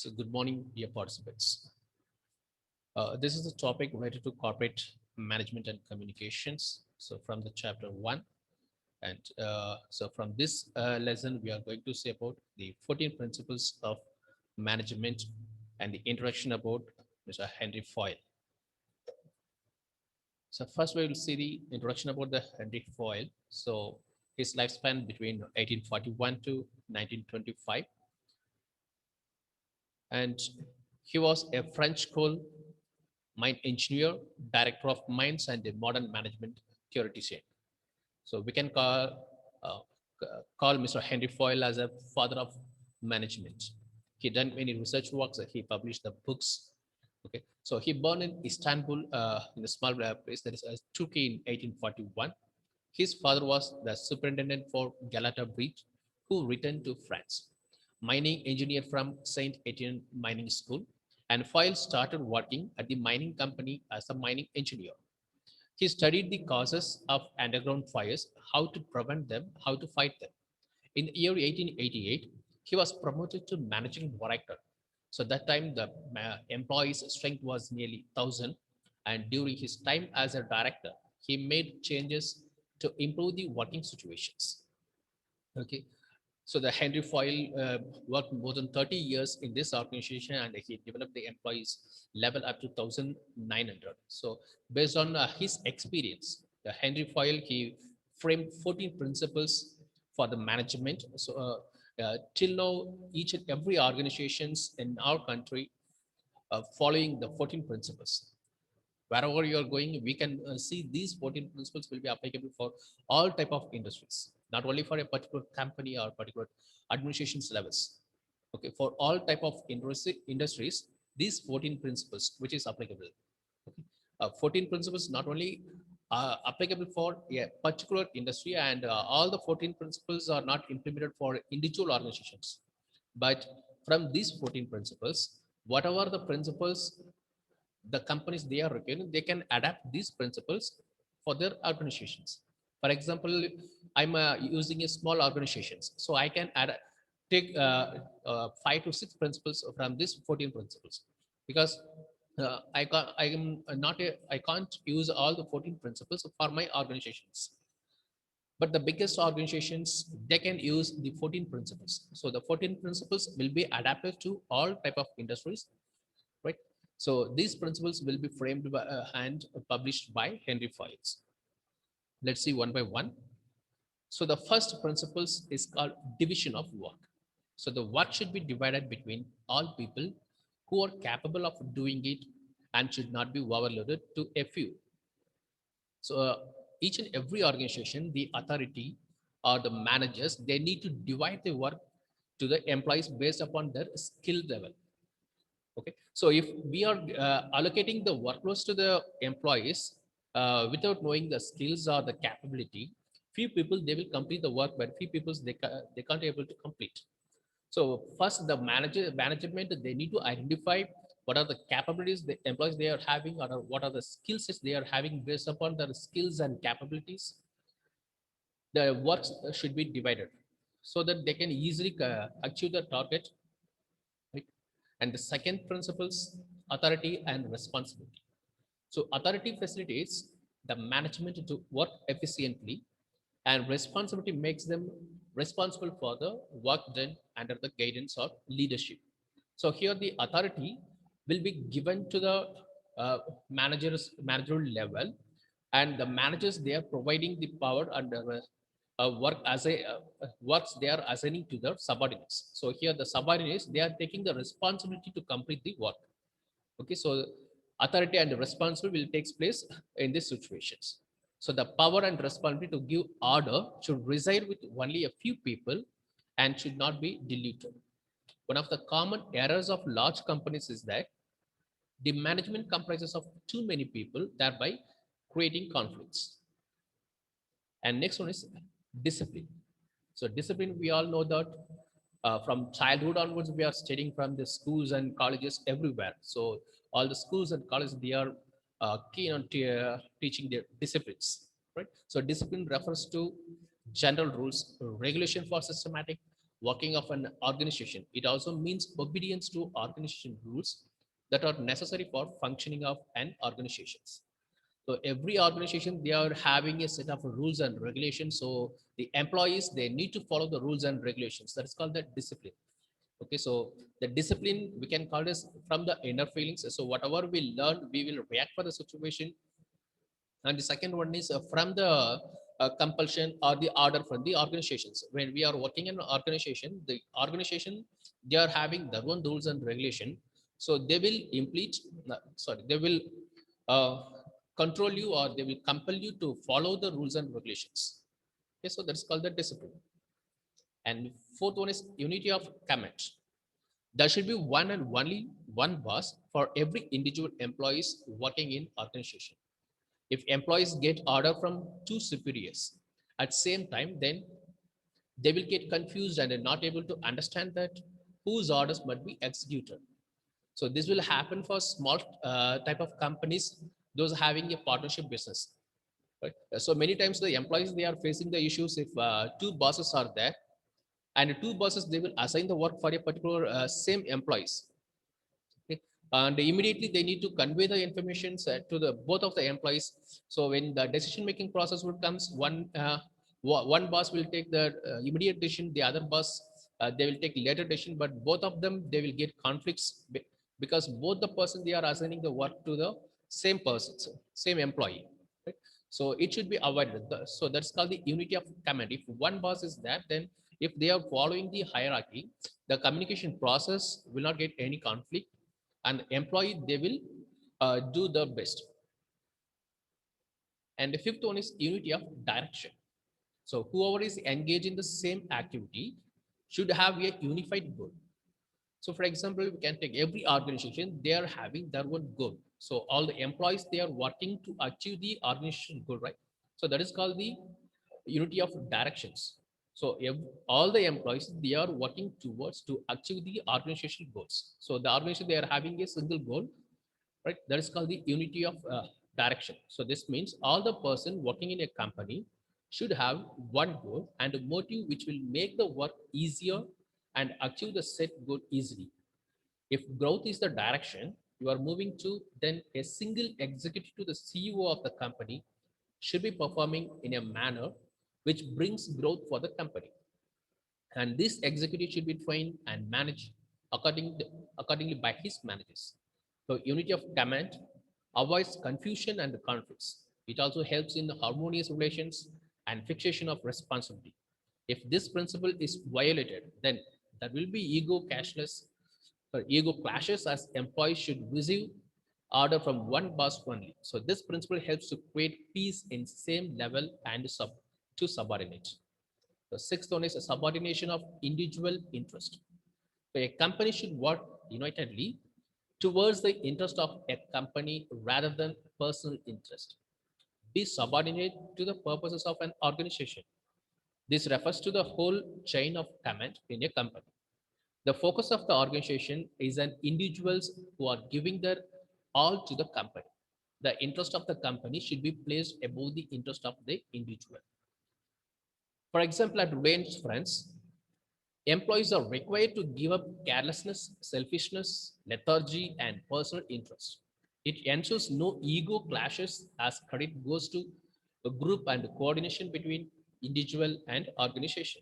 So good morning, dear participants. This is the topic related to corporate management and communications. So from the chapter one, and so from this lesson, we are going to say about the 14 principles of management and the introduction about Mr. Henry Foyle. So first, we will see the introduction about the Henry Foyle. So his lifespan between 1841 to 1925, and he was a French coal mine engineer, director of mines, and a modern management theoretician. So we can call Mr. Henry Foyle as a father of management. He done many research works. He published the books. Okay, so he born in Istanbul, in a small place that is Turkey in 1841. His father was the superintendent for Galata Bridge, who returned to France. Mining engineer from Saint Etienne Mining School, and Foyle started working at the mining company as a mining engineer. He studied the causes of underground fires, how to prevent them, how to fight them. In the year 1888, he was promoted to managing director. So that time the employees' strength was nearly 1,000, and during his time as a director, he made changes to improve the working situations. Okay, so the Henry Foyle worked more than 30 years in this organization, and he developed the employees level up to 1,900. So based on his experience, the Henry Foyle, he framed 14 principles for the management. So till now, each and every organizations in our country following the 14 principles. Wherever you are going, we can see these 14 principles will be applicable for all type of industries, not only for a particular company or particular administrations levels. Okay, for all type of industries, these 14 principles which is applicable. Okay. 14 principles not only applicable for a particular industry, and all the 14 principles are not implemented for individual organizations, but from these 14 principles, whatever the principles the companies they are requiring, they can adapt these principles for their organizations. For example, I'm using a small organizations, so I can take 5 to 6 principles from these 14 principles, because I am not I can't use all the 14 principles for my organizations, but the biggest organizations they can use the 14 principles. So the 14 principles will be adapted to all type of industries, right? So these principles will be framed by, and published by Henry Foyles. Let's see one by one. So the first principles is called division of work. So the work should be divided between all people who are capable of doing it and should not be overloaded to a few. So each and every organization, the authority or the managers, they need to divide the work to the employees based upon their skill level. Okay, so if we are allocating the workloads to the employees without knowing the skills or the capability, few people they will complete the work, but few people they can't able to complete. So first, the management they need to identify what are the capabilities the employees they are having, or what are the skill sets they are having. Based upon their skills and capabilities, the works should be divided so that they can easily achieve the target, right? And the second principles, authority and responsibility. So authority facilitates the management to work efficiently, and responsibility makes them responsible for the work done under the guidance of leadership. So here the authority will be given to the managerial level, and the managers they are providing the power and work as a works they are assigning to their subordinates. So here the subordinates they are taking the responsibility to complete the work. Okay, so authority and responsibility will takes place in these situations. So the power and responsibility to give order should reside with only a few people and should not be diluted. One of the common errors of large companies is that the management comprises of too many people, thereby creating conflicts. And next one is discipline. So discipline, we all know that from childhood onwards, we are studying from the schools and colleges everywhere. So all the schools and colleges, they are keen on teaching their disciplines, right? So discipline refers to general rules, regulation for systematic working of an organization. It also means obedience to organization rules that are necessary for functioning of an organizations. So every organization, they are having a set of rules and regulations. So the employees, they need to follow the rules and regulations. That is called the discipline. Okay, so the discipline we can call this from the inner feelings. So whatever we learn, we will react for the situation. And the second one is from the compulsion or the order from the organizations. When we are working in an organization, the organization, they are having their own rules and regulation. So they will implement, they will uh, control you, or they will compel you to follow the rules and regulations. Okay, so that's called the discipline. And fourth one is unity of command. There should be one and only one boss for every individual employees working in organization. If employees get order from two superiors at same time, then they will get confused and are not able to understand that whose orders must be executed. So this will happen for small type of companies, those having a partnership business. Right? So many times the employees, they are facing the issues if two bosses are there, and two bosses, they will assign the work for a particular same employees. Okay. And immediately they need to convey the information to the both of the employees. So when the decision making process will comes, one boss will take the immediate decision, the other boss, they will take later decision, but both of them, they will get conflicts because both the person, they are assigning the work to the same person, so same employee, right? So it should be avoided. So that's called the unity of command. If one boss is there, then if they are following the hierarchy, the communication process will not get any conflict, and employee, they will do the best. And the fifth one is unity of direction. So whoever is engaged in the same activity should have a unified goal. So for example, we can take every organization, they are having their own goal. So all the employees, they are working to achieve the organization goal, right? So that is called the unity of directions. So all the employees, they are working towards to achieve the organization goals. So the organization, they are having a single goal, right? That is called the unity of direction. So this means all the person working in a company should have one goal and a motive which will make the work easier and achieve the set goal easily. If growth is the direction you are moving to, then a single executive to the CEO of the company should be performing in a manner which brings growth for the company. And this executive should be trained and managed accordingly by his managers. So unity of command avoids confusion and conflicts. It also helps in harmonious relations and fixation of responsibility. If this principle is violated, then there will be ego clashes, as employees should receive order from one boss only. So this principle helps to create peace in same level and to subordinate. The sixth one is a subordination of individual interest. So a company should work unitedly towards the interest of a company rather than personal interest. Be subordinate to the purposes of an organization. This refers to the whole chain of command in a company. The focus of the organization is on individuals who are giving their all to the company. The interest of the company should be placed above the interest of the individual. For example, at Reliance France, employees are required to give up carelessness, selfishness, lethargy, and personal interest. It ensures no ego clashes as credit goes to the group and coordination between individual and organization.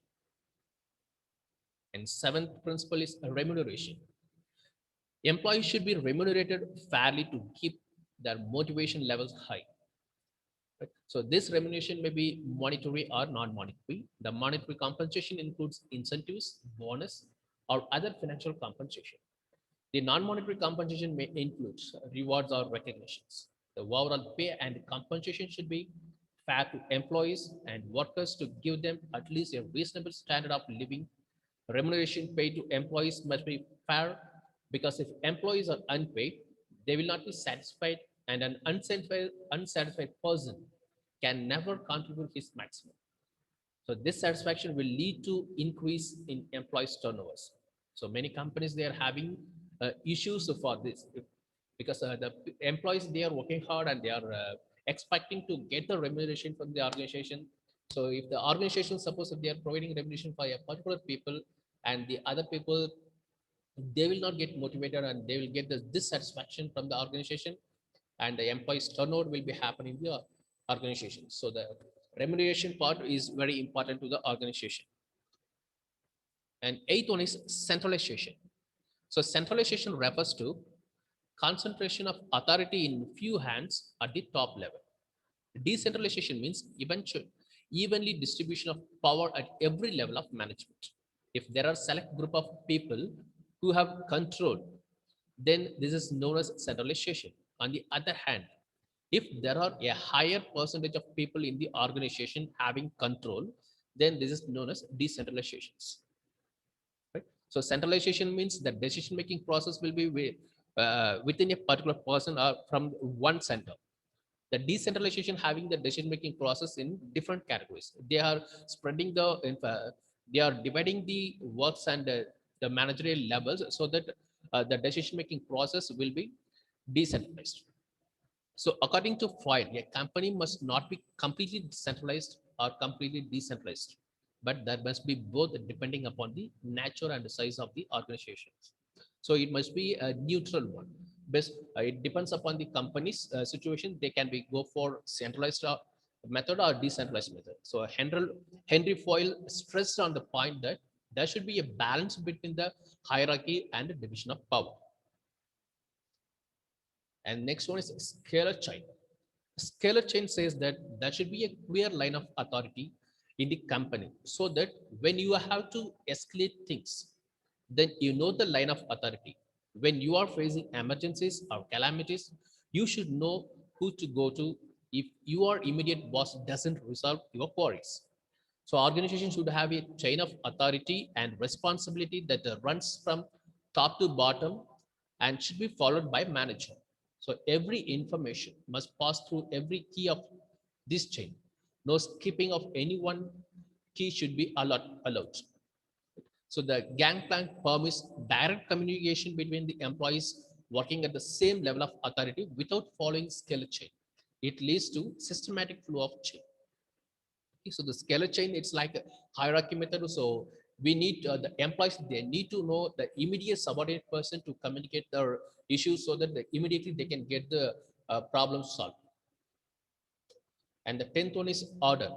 And seventh principle is remuneration. Employees should be remunerated fairly to keep their motivation levels high. Right? So this remuneration may be monetary or non-monetary. The monetary compensation includes incentives, bonus, or other financial compensation. The non-monetary compensation may include rewards or recognitions. The overall pay and compensation should be fair to employees and workers to give them at least a reasonable standard of living. Remuneration paid to employees must be fair, because if employees are unpaid, they will not be satisfied, and an unsatisfied person can never contribute his maximum. So this satisfaction will lead to increase in employees turnovers. So many companies, they are having issues for this, because the employees, they are working hard and they are expecting to get the remuneration from the organization. So if the organization, suppose if they are providing remuneration for a particular people, and the other people, they will not get motivated and they will get the dissatisfaction from the organization, and the employees turnover will be happening in the organization. So the remuneration part is very important to the organization. And eighth one is centralization. So centralization refers to concentration of authority in few hands at the top level. Decentralization means evenly distribution of power at every level of management. If there are select group of people who have control, then this is known as centralization. On the other hand, if there are a higher percentage of people in the organization having control, then this is known as decentralizations. Right? So centralization means the decision making process will be within a particular person or from one center. The decentralization having the decision making process in different categories. They are spreading they are dividing the works and the managerial levels so that the decision making process will be decentralized. So according to Freud, a company must not be completely centralized or completely decentralized, but there must be both depending upon the nature and the size of the organization. So it must be a neutral one. Best, it depends upon the company's situation. They can be go for centralized method or decentralized method. So Henry Foyle stressed on the point that there should be a balance between the hierarchy and the division of power. And next one is scalar chain. Scalar chain says that there should be a clear line of authority in the company so that when you have to escalate things, then you know the line of authority. When you are facing emergencies or calamities, you should know who to go to if your immediate boss doesn't resolve your queries. So organization should have a chain of authority and responsibility that runs from top to bottom and should be followed by manager. So every information must pass through every key of this chain. No skipping of any one key should be allowed. So the gangplank permits direct communication between the employees working at the same level of authority without following scalar chain. It leads to systematic flow of chain. So the scalar chain, it's like a hierarchy method. So we need the employees, they need to know the immediate subordinate person to communicate their issues so that immediately they can get the problem solved. And the 10th one is order.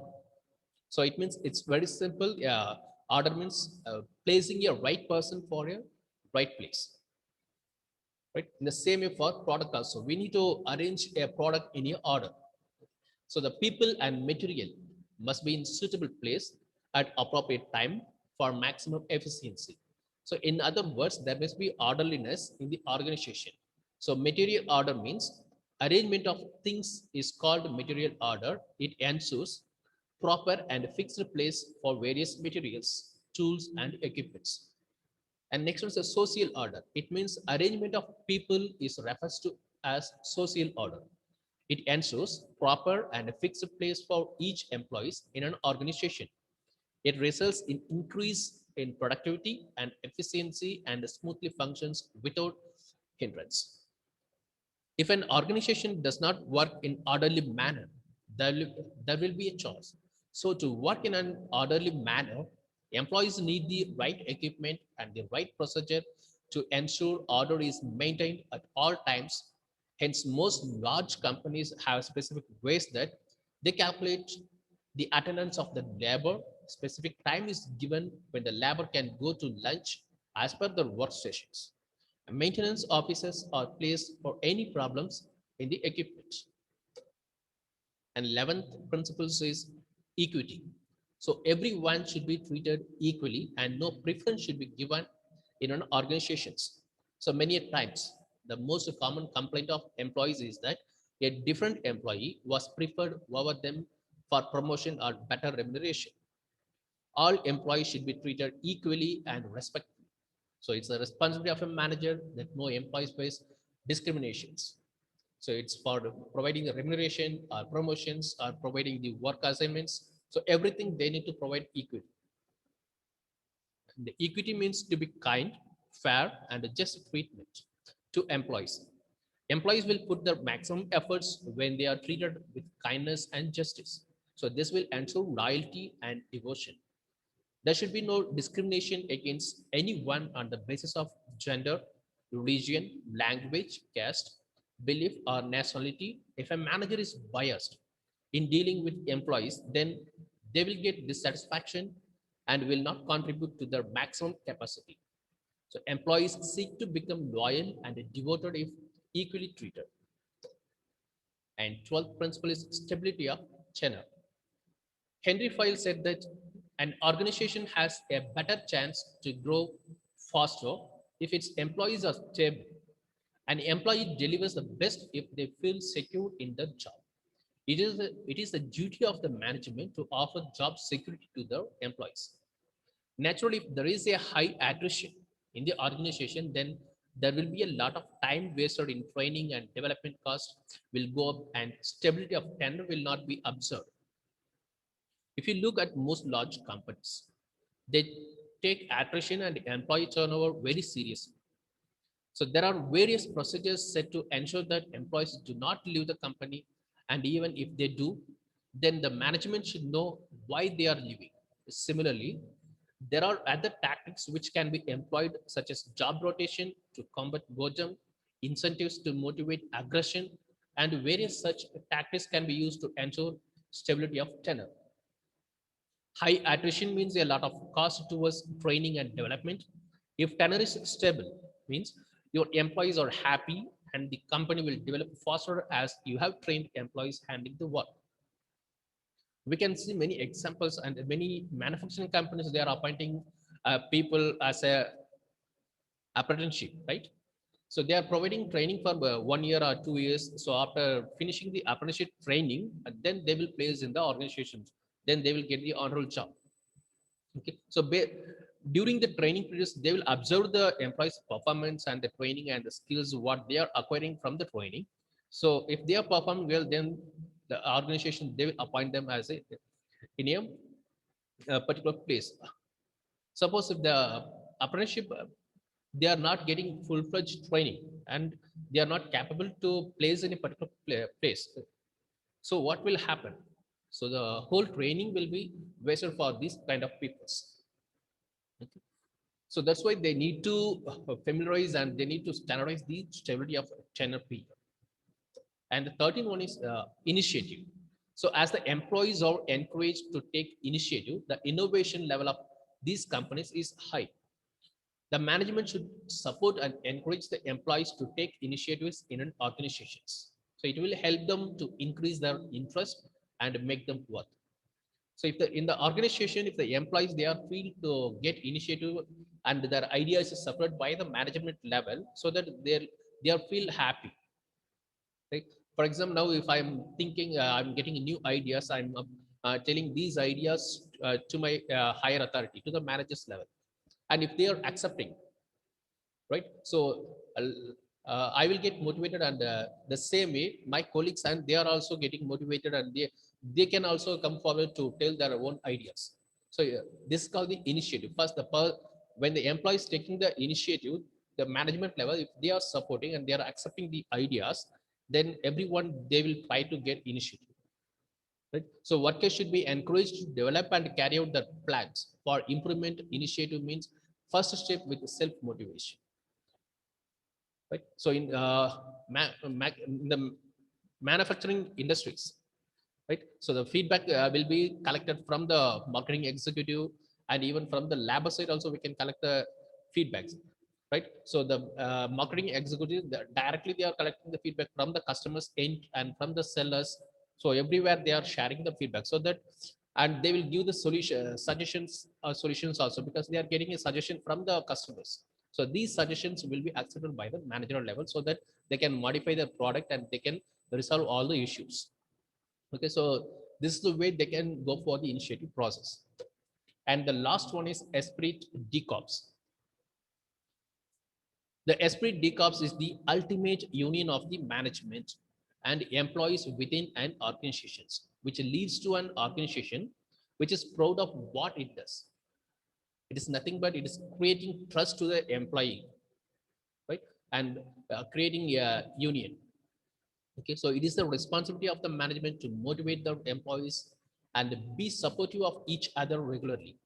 So it means it's very simple. Order means placing a right person for a right place. Right. In the same way for product also, we need to arrange a product in your order. So the people and material must be in suitable place at appropriate time for maximum efficiency. So in other words, there must be orderliness in the organization. So material order means arrangement of things is called material order. It ensures proper and fixed place for various materials, tools, and equipments. And next one is the social order. It means arrangement of people is referred to as social order. It ensures proper and fixed place for each employees in an organization. It results in increase in productivity and efficiency and smoothly functions without hindrance. If an organization does not work in orderly manner, there will be a choice. So to work in an orderly manner, employees need the right equipment and the right procedure to ensure order is maintained at all times. Hence, most large companies have specific ways that they calculate the attendance of the labor. Specific time is given when the labor can go to lunch as per the workstations. Maintenance officers are placed for any problems in the equipment. And 11th principle is equity. So everyone should be treated equally and no preference should be given in an organizations. So many times, the most common complaint of employees is that a different employee was preferred over them for promotion or better remuneration. All employees should be treated equally and respectfully. So it's the responsibility of a manager that no employees face discriminations. So it's for providing the remuneration or promotions or providing the work assignments. So everything they need to provide equity. The equity means to be kind, fair, and just treatment to employees. Employees will put their maximum efforts when they are treated with kindness and justice. So this will ensure loyalty and devotion. There should be no discrimination against anyone on the basis of gender, religion, language, caste, belief, or nationality. If a manager is biased in dealing with employees, then they will get dissatisfaction and will not contribute to their maximum capacity. So employees seek to become loyal and devoted if equally treated. And 12th principle is stability of tenure. Henry Fayol said that an organization has a better chance to grow faster if its employees are stable. An employee delivers the best if they feel secure in their job. It is the duty of the management to offer job security to their employees. Naturally, if there is a high attrition in the organization, then there will be a lot of time wasted in training, and development costs will go up and stability of tenure will not be observed. If you look at most large companies, they take attrition and employee turnover very seriously. So there are various procedures set to ensure that employees do not leave the company, and even if they do, then the management should know why they are leaving. Similarly, there are other tactics which can be employed, such as job rotation to combat boredom, incentives to motivate aggression, and various such tactics can be used to ensure stability of tenure. High attrition means a lot of cost towards training and development. If tenure is stable, means your employees are happy and the company will develop faster as you have trained employees handling the work. We can see many examples and many manufacturing companies, they are appointing people as a apprenticeship, right? So they are providing training for 1 year or 2 years. So after finishing the apprenticeship training, then they will place in the organizations. Then they will get the on-roll job. Okay. So during the training periods, they will observe the employees' performance and the training and the skills what they are acquiring from the training. So if they are performing well, then the organization they will appoint them as a in a particular place. Suppose if the apprenticeship they are not getting full-fledged training and they are not capable to place in a particular place, so what will happen? So the whole training will be wasted for these kind of peoples. Okay. So that's why they need to familiarize and they need to standardize the stability of tenure period. And the 13th one is initiative. So as the employees are encouraged to take initiative, the innovation level of these companies is high. The management should support and encourage the employees to take initiatives in an organizations. So it will help them to increase their interest and make them worth. So if the in the organization, if the employees they are feel to get initiative and their ideas is supported by the management level, so that they are feel happy. Right? For example, now if I'm thinking, I'm getting new ideas, I'm telling these ideas to my higher authority, to the managers level, and if they are accepting, right? So I will get motivated, and the same way my colleagues and they are also getting motivated, and they can also come forward to tell their own ideas. So this is called the initiative. First, when the employee is taking the initiative, the management level, if they are supporting and they are accepting the ideas, then everyone they will try to get initiative, right? So workers should be encouraged to develop and carry out the plans for improvement. Initiative means first step with self motivation, right? So in the manufacturing industries, right? So the feedback will be collected from the marketing executive, and even from the labor side also we can collect the feedbacks, right? So the marketing executive directly they are collecting the feedback from the customers end and from the sellers. So everywhere they are sharing the feedback, so that and they will give the solutions also, because they are getting a suggestion from the customers. So these suggestions will be accepted by the managerial level, so that they can modify the product and they can resolve all the issues. Okay, so this is the way they can go for the initiative process. And the last one is esprit de corps. The esprit de corps is the ultimate union of the management and employees within an organization, which leads to an organization which is proud of what it does. It is nothing but it is creating trust to the employee, right? And creating a union. Okay, so it is the responsibility of the management to motivate the employees and be supportive of each other regularly.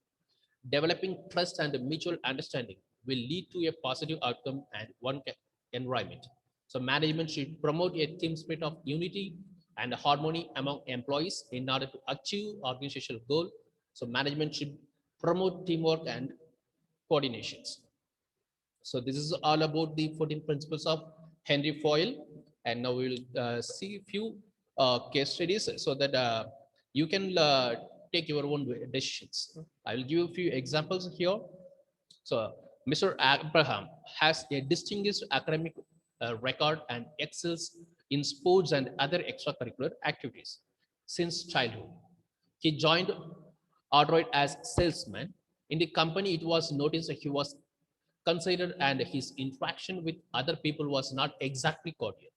Developing trust and mutual understanding will lead to a positive outcome and one environment. So management should promote a team spirit of unity and harmony among employees in order to achieve organizational goal. So management should promote teamwork and coordinations. So this is all about the 14 principles of Henry Foyle. And now we will see a few case studies so that you can take your own decisions. I will give you a few examples here. So Mr. Abraham has a distinguished academic record and excels in sports and other extracurricular activities since childhood. He joined Android as salesman. In the company, it was noticed that he was considered and his interaction with other people was not exactly cordial.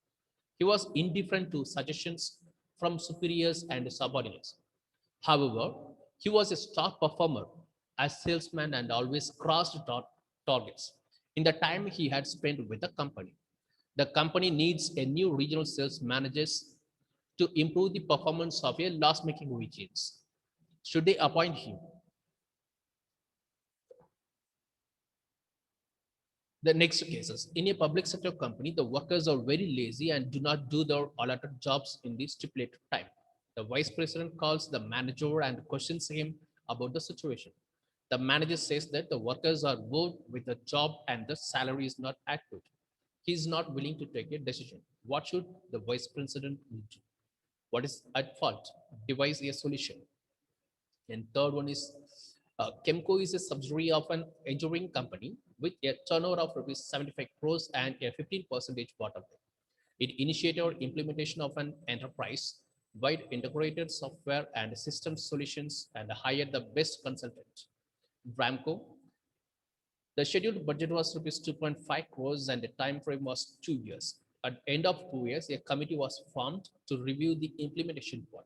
He was indifferent to suggestions from superiors and subordinates. However, he was a star performer as salesman and always crossed targets in the time he had spent with the company. The company needs a new regional sales managers to improve the performance of a loss-making regions. Should they appoint him? The next cases, in a public sector company, the workers are very lazy and do not do their allotted jobs in the stipulated time. The vice president calls the manager and questions him about the situation. The manager says that the workers are bored with the job and the salary is not adequate. He is not willing to take a decision. What should the vice president do? What is at fault? Devise a solution. And third one is Chemco is a subsidiary of an engineering company with a turnover of rupees 75 crores and a 15% bottom line. It initiated implementation of an enterprise wide integrated software and system solutions and hired the best consultant. Ramco, the scheduled budget was rupees 2.5 crores and the time frame was 2 years. At the end of 2 years, a committee was formed to review the implementation part.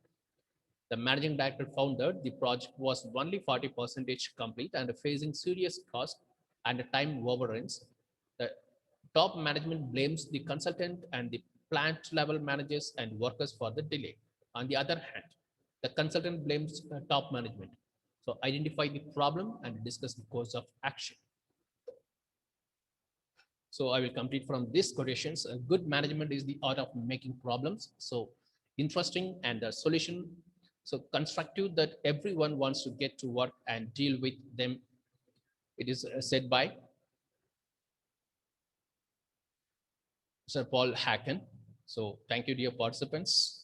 The managing director found that the project was only 40% complete and facing serious cost and time overruns. The top management blames the consultant and the plant level managers and workers for the delay. On the other hand, the consultant blames top management. So identify the problem and discuss the course of action. So I will complete from these quotations. Good management is the art of making problems so interesting and the solution so constructive that everyone wants to get to work and deal with them. It is said by Sir Paul Hacken. So thank you, dear participants.